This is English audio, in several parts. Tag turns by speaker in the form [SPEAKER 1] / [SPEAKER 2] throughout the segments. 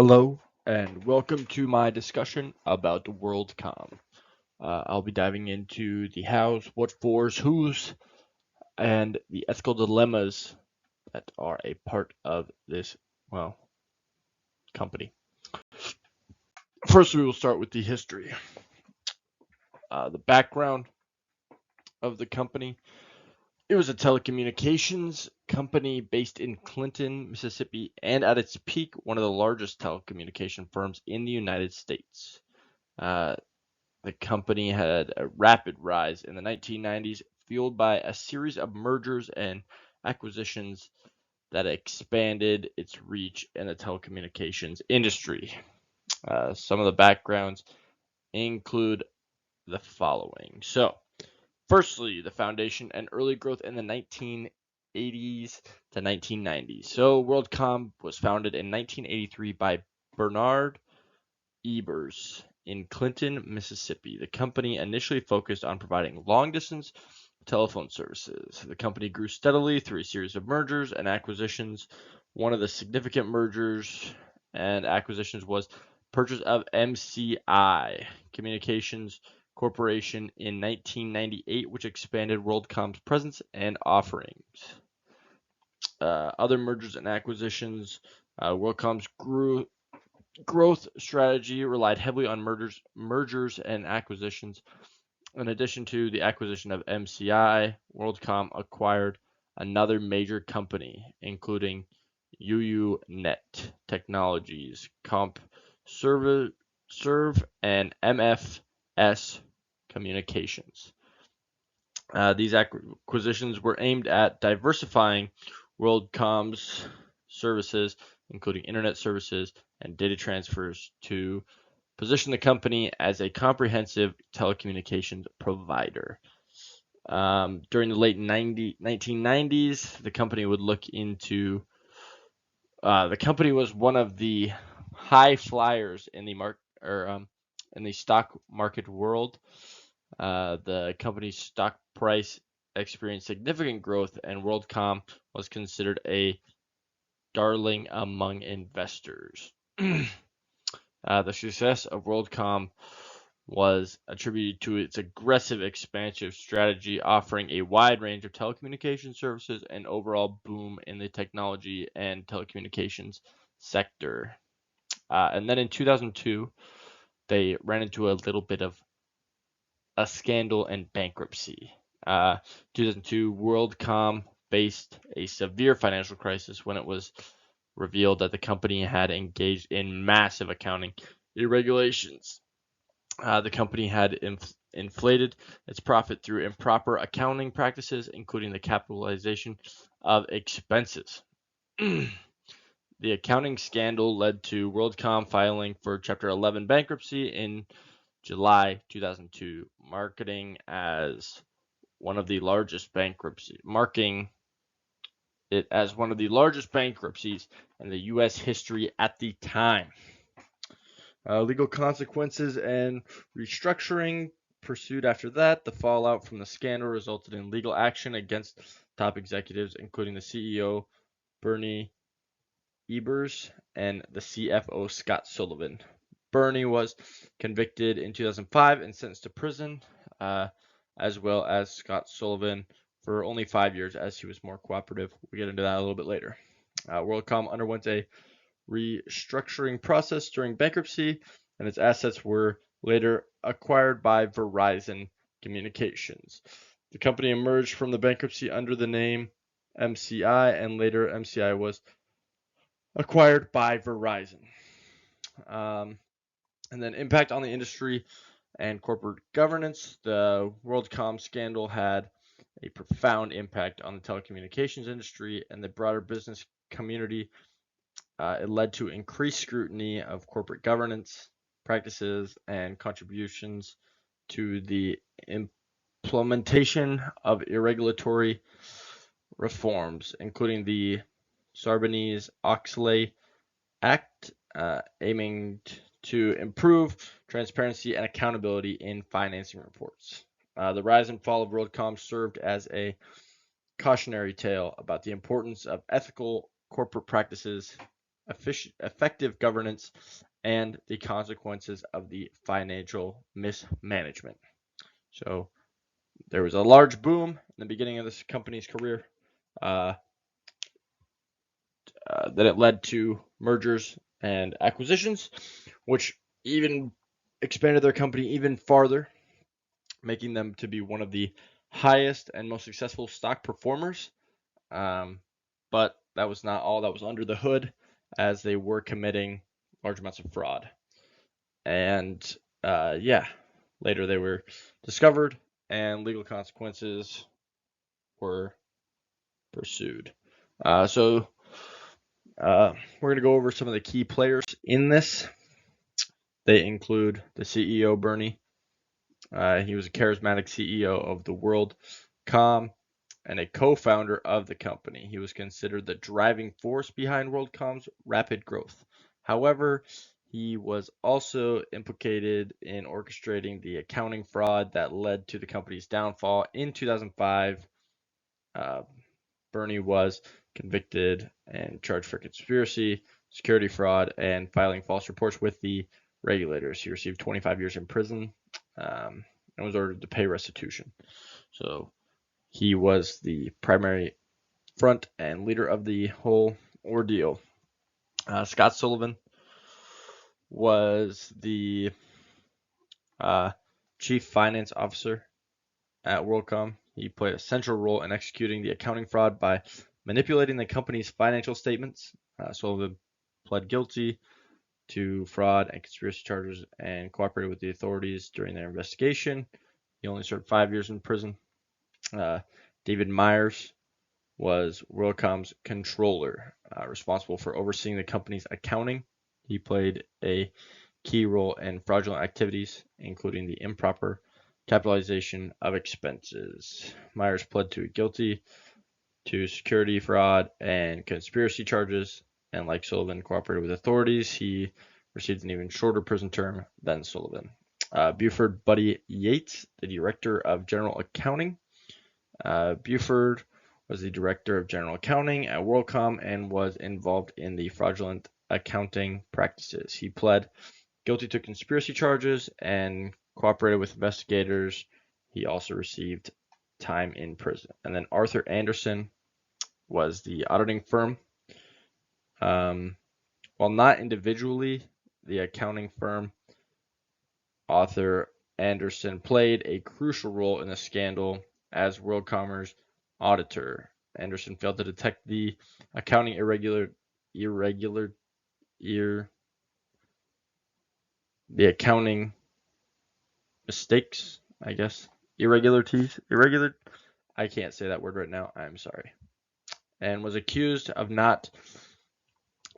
[SPEAKER 1] Hello, and welcome to my discussion about Worldcom. I'll be diving into the hows, what fors, whos, and the ethical dilemmas that are a part of this, well, company. First, we will start with the history. The background of the company. It was a telecommunications company based in Clinton, Mississippi, and at its peak, one of the largest telecommunication firms in the United States. Uh, The company had a rapid rise in the 1990s, fueled by a series of mergers and acquisitions that expanded its reach in the telecommunications industry. Some of the backgrounds include the following. So, firstly, the foundation and early growth in the 1980s to 1990s. So, WorldCom was founded in 1983 by Bernard Ebers in Clinton, Mississippi. The company initially focused on providing long-distance telephone services. The company grew steadily through a series of mergers and acquisitions. One of the significant mergers and acquisitions was purchase of MCI Communications Corporation in 1998, which expanded WorldCom's presence and offerings. Other mergers and acquisitions, WorldCom's growth strategy relied heavily on mergers and acquisitions. In addition to the acquisition of MCI, WorldCom acquired another major company, including UUNet Technologies, CompServe, and MFS Communications. These acquisitions were aimed at diversifying WorldCom's services, including internet services and data transfers, to position the company as a comprehensive telecommunications provider. During the late 1990s, the company would look into. The company was one of the high flyers in the stock market world. The company's stock price experienced significant growth, and WorldCom was considered a darling among investors. The success of WorldCom was attributed to its aggressive expansive strategy, offering a wide range of telecommunications services and overall boom in the technology and telecommunications sector. And then in 2002, they ran into a little bit of a scandal and bankruptcy. 2002, WorldCom faced a severe financial crisis when it was revealed that the company had engaged in massive accounting irregulations. The company had inflated its profit through improper accounting practices, including the capitalization of expenses. The accounting scandal led to WorldCom filing for Chapter 11 bankruptcy in July 2002, marking it as one of the largest bankruptcies in the U.S. history at the time. Legal consequences and restructuring pursued after that. The fallout from the scandal resulted in legal action against top executives, including the CEO, Bernie Ebers, and the CFO, Scott Sullivan. Bernie was convicted in 2005 and sentenced to prison, as well as Scott Sullivan for only 5 years, as he was more cooperative. We'll get into that a little bit later. WorldCom underwent a restructuring process during bankruptcy, and its assets were later acquired by Verizon Communications. The company emerged from the bankruptcy under the name MCI, and later MCI was acquired by Verizon. And then impact on the industry and corporate governance. The WorldCom scandal had a profound impact on the telecommunications industry and the broader business community. It led to increased scrutiny of corporate governance practices and contributions to the implementation of irregulatory reforms, including the Sarbanes-Oxley Act, aiming to improve transparency and accountability in financing reports. The rise and fall of WorldCom served as a cautionary tale about the importance of ethical corporate practices effective governance, and the consequences of the financial mismanagement. So there was a large boom in the beginning of this company's career that it led to mergers and acquisitions, which even expanded their company even farther, making them to be one of the highest and most successful stock performers. But that was not all that was under the hood, as they were committing large amounts of fraud. And later they were discovered and legal consequences were pursued. So we're going to go over some of the key players in this. They include the CEO, Bernie. He was a charismatic CEO of the Worldcom and a co-founder of the company. He was considered the driving force behind Worldcom's rapid growth. However, he was also implicated in orchestrating the accounting fraud that led to the company's downfall. In 2005, Bernie was convicted and charged for conspiracy, security fraud, and filing false reports with the regulators. He received 25 years in prison and was ordered to pay restitution. So he was the primary front and leader of the whole ordeal. Scott Sullivan was the chief finance officer at WorldCom. He played a central role in executing the accounting fraud by manipulating the company's financial statements. Sullivan pled guilty to fraud and conspiracy charges and cooperated with the authorities during their investigation. He only served 5 years in prison. David Myers was WorldCom's controller, responsible for overseeing the company's accounting. He played a key role in fraudulent activities, including the improper capitalization of expenses. Myers pled guilty to security fraud and conspiracy charges, and like Sullivan, cooperated with authorities. He received an even shorter prison term than Sullivan. Buford Buddy Yates, the director of general accounting. Buford was the director of general accounting at WorldCom and was involved in the fraudulent accounting practices. He pled guilty to conspiracy charges and cooperated with investigators. He also received time in prison. And then Arthur Andersen was the auditing firm. While not individually the accounting firm, Arthur Andersen played a crucial role in the scandal as WorldCom's auditor. Andersen failed to detect the accounting the accounting mistakes, I guess. I can't say that word right now. I'm sorry. And was accused of not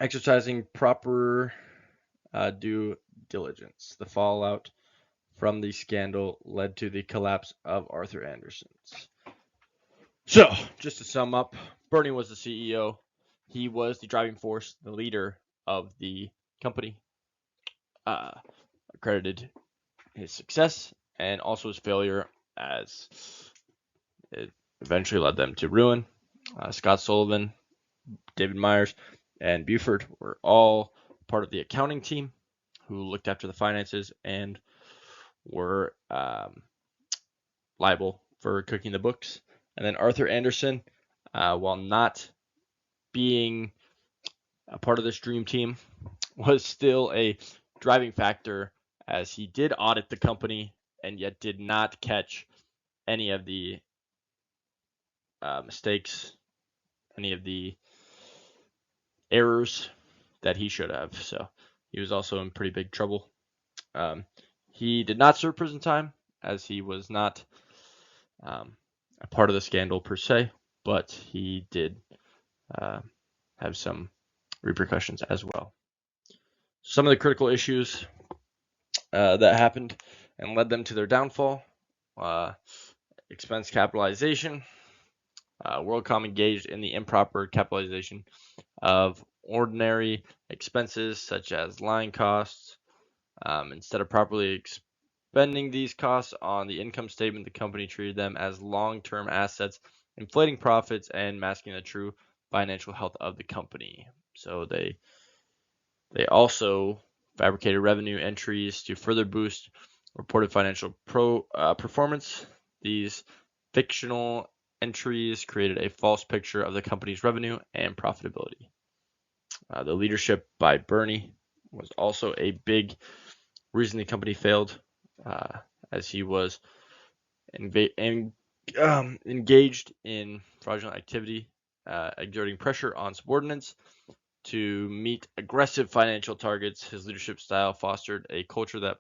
[SPEAKER 1] exercising proper due diligence. The fallout from the scandal led to the collapse of Arthur Andersen's. So, just to sum up, Bernie was the CEO. He was the driving force, the leader of the company. Credited his success and also his failure, as it eventually led them to ruin. Scott Sullivan, David Myers, and Buford were all part of the accounting team who looked after the finances and were liable for cooking the books. And then Arthur Andersen, while not being a part of this dream team, was still a driving factor, as he did audit the company and yet did not catch any of the mistakes, any of the errors that he should have. So he was also in pretty big trouble. He did not serve prison time, as he was not a part of the scandal per se, but he did have some repercussions as well. Some of the critical issues that happened and led them to their downfall: expense capitalization. WorldCom engaged in the improper capitalization of ordinary expenses such as line costs. Instead of properly expending these costs on the income statement, the company treated them as long-term assets, inflating profits and masking the true financial health of the company. So they They also fabricated revenue entries to further boost reported financial performance. These fictional entries created a false picture of the company's revenue and profitability. The leadership by Bernie was also a big reason the company failed, as he was engaged in fraudulent activity, exerting pressure on subordinates to meet aggressive financial targets. His leadership style fostered a culture that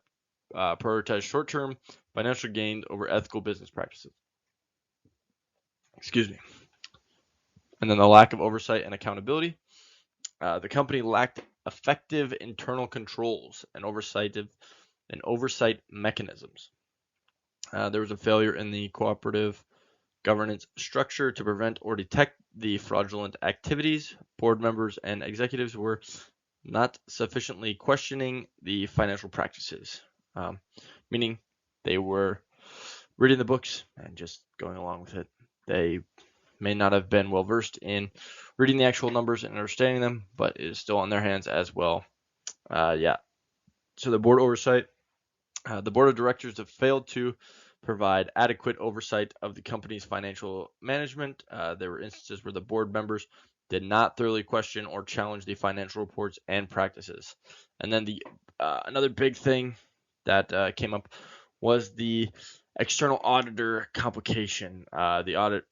[SPEAKER 1] prioritized short-term financial gain over ethical business practices. Excuse me. And then the lack of oversight and accountability. The company lacked effective internal controls and oversight mechanisms. There was a failure in the cooperative governance structure to prevent or detect the fraudulent activities. Board members and executives were not sufficiently questioning the financial practices, meaning they were reading the books and just going along with it. They may not have been well versed in reading the actual numbers and understanding them, but it is still on their hands as well. So the board oversight. The board of directors have failed to provide adequate oversight of the company's financial management. There were instances where the board members did not thoroughly question or challenge the financial reports and practices. And then the another big thing that came up was the external auditor complication. The audit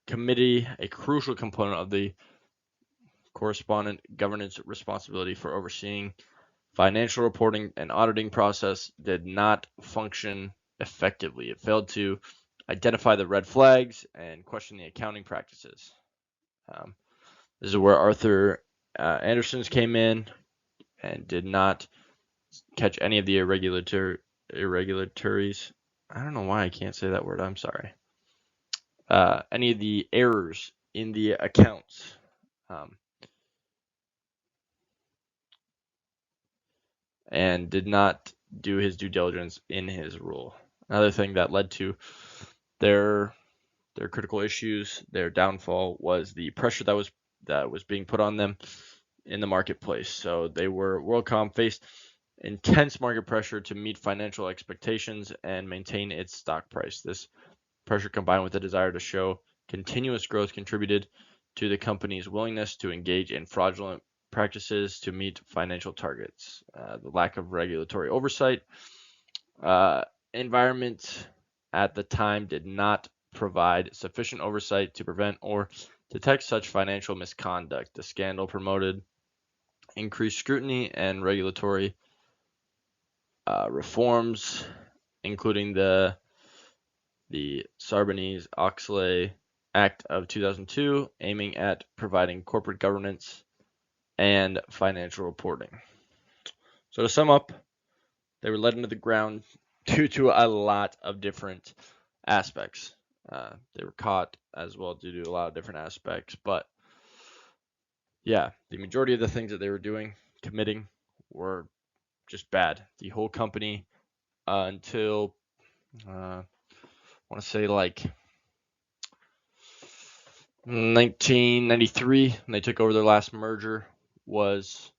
[SPEAKER 1] committee, a crucial component of the correspondent governance responsibility for overseeing financial reporting and auditing process, did not function effectively. It failed to identify the red flags and question the accounting practices. This is where Arthur Anderson's came in and did not catch any of the irregularities. I don't know why I can't say that word. I'm sorry. Any of the errors in the accounts. And did not do his due diligence in his role. Another thing that led to their critical issues, their downfall, was the pressure that was being put on them in the marketplace. So Worldcom faced intense market pressure to meet financial expectations and maintain its stock price. This pressure, combined with the desire to show continuous growth, contributed to the company's willingness to engage in fraudulent practices to meet financial targets. The lack of regulatory oversight environment at the time did not provide sufficient oversight to prevent or detect such financial misconduct. The scandal promoted increased scrutiny and regulatory reforms, including the Sarbanes-Oxley Act of 2002, aiming at providing corporate governance and financial reporting. So to sum up, they were led into the ground due to a lot of different aspects. They were caught as well due to a lot of different aspects, but yeah, the majority of the things that they were committing, were just bad. The whole company, until I want to say like 1993, when they took over their last merger, was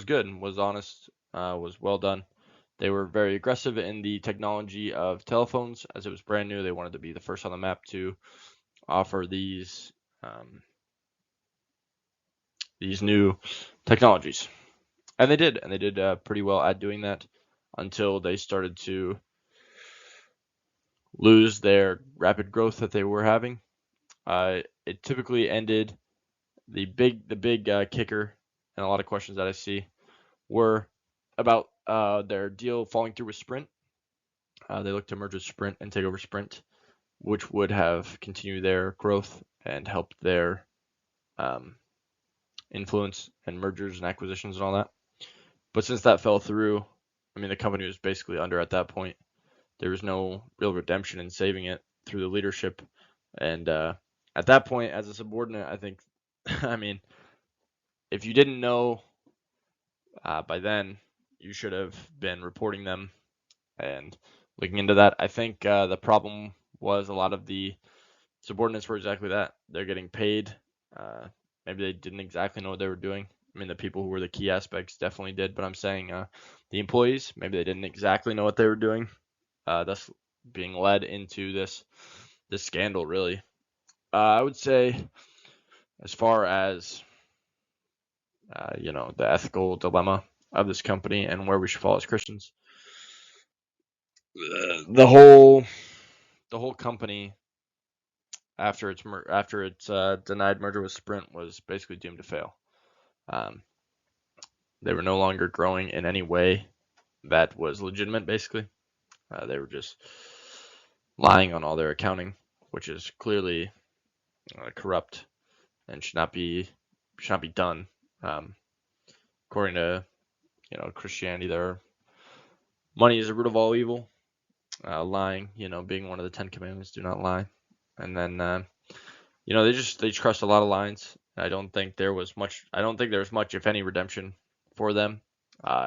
[SPEAKER 1] good, was honest, was well done. They were very aggressive in the technology of telephones, as it was brand new. They wanted to be the first on the map to offer these new technologies, and they did pretty well at doing that until they started to lose their rapid growth that they were having. It typically ended, the big kicker, and a lot of questions that I see were about their deal falling through with Sprint. They looked to merge with Sprint and take over Sprint, which would have continued their growth and helped their influence and mergers and acquisitions and all that. But since that fell through, I mean, the company was basically under at that point. There was no real redemption in saving it through the leadership. And at that point, as a subordinate, I think, I mean, if you didn't know by then, you should have been reporting them and looking into that. I think the problem was a lot of the subordinates were exactly that. They're getting paid. Maybe they didn't exactly know what they were doing. I mean, the people who were the key aspects definitely did, but I'm saying the employees, maybe they didn't exactly know what they were doing. That's being led into this scandal, really. I would say, as far as the ethical dilemma of this company and where we should fall as Christians, the whole company after its denied merger with Sprint was basically doomed to fail. Um, they were no longer growing in any way that was legitimate. Basically, they were just lying on all their accounting, which is clearly corrupt and should not be done. According to Christianity, money is the root of all evil. Lying, being one of the 10 Commandments, do not lie. And then they crossed a lot of lines. I don't think there was much, if any, redemption for them.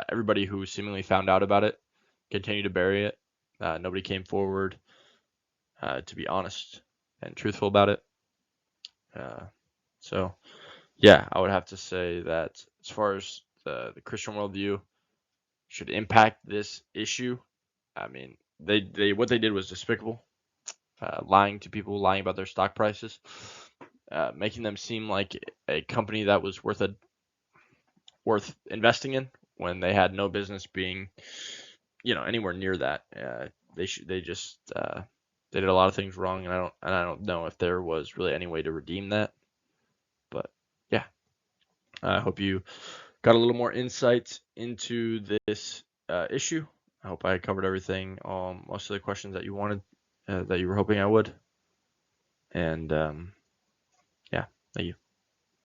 [SPEAKER 1] Everybody who seemingly found out about it continued to bury it. Nobody came forward to be honest and truthful about it. So yeah, I would have to say that as far as the Christian worldview should impact this issue, I mean, what they did was despicable. Lying to people, lying about their stock prices, making them seem like a company that was worth investing in when they had no business being, anywhere near that. They did a lot of things wrong, and I don't know if there was really any way to redeem that. But yeah, I hope you got a little more insight into this issue. I hope I covered everything, most of the questions that you wanted, that you were hoping I would. And yeah, thank you.